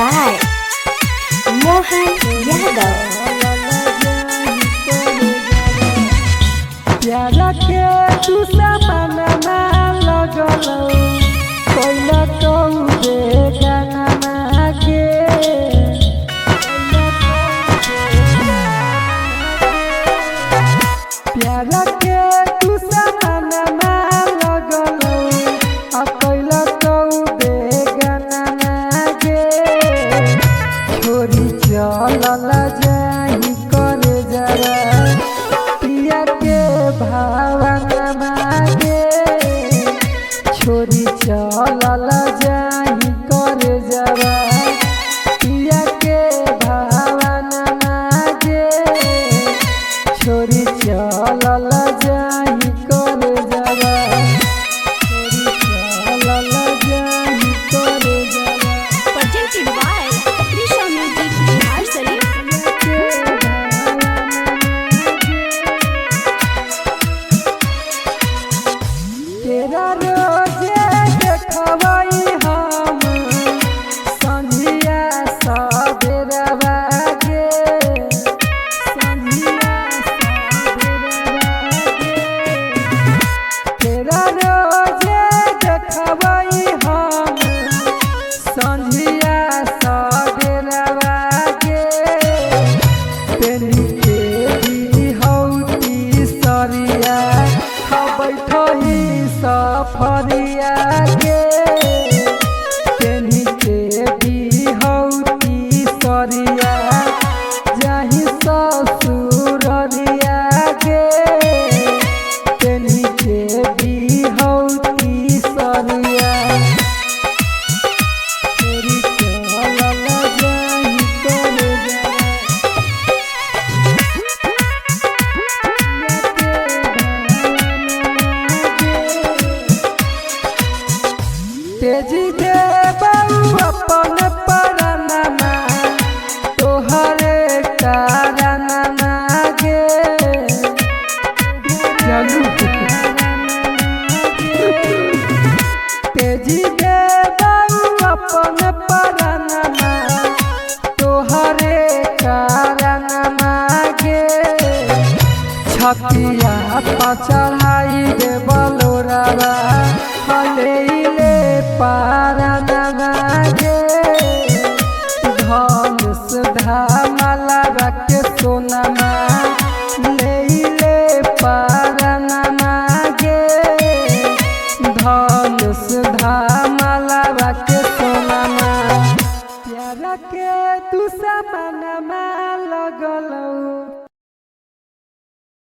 by Mohan Yadav. प्यारा के तू सामना ना लगलो कोइला तो बेगाना ना के प्यारा के तू सामना ना लगलो आ कोइला तो बेगाना ना के छोरी चलला जाही करे जरा पिया के भावना मागे छोरी चलल जाही करे जरा पिया के भावना मागे छोरी चलल जाही करे जरा छोरी चलल जाही करे जरा Presented by Trisha Music Nursery. तेरा रोजे देखबई हम संझिया सबेरवा गे संझिया सबेरवा गे तेरा रोजे देखबई हम संझिया सबेरवा गे तेरी तेरी हौती सरिया बैठही सफरिया के तेनी के भी हौती सरिया जाही ससुररिया के तेनी के भी हौती सरिया तेरी चलल जाही करे तेजी दे बाबू अपन पराना तोहरे कारणा गे तेजी दे बाबू अपन पराना तोहरे कारणा गे छतिया चढ़ाई दे बलोरावा हले पाराना गे धन सुधा माला रखे सोनामा ले पाराना गे धन सुधा माला रखे सोनामा प्यारा के तू सामना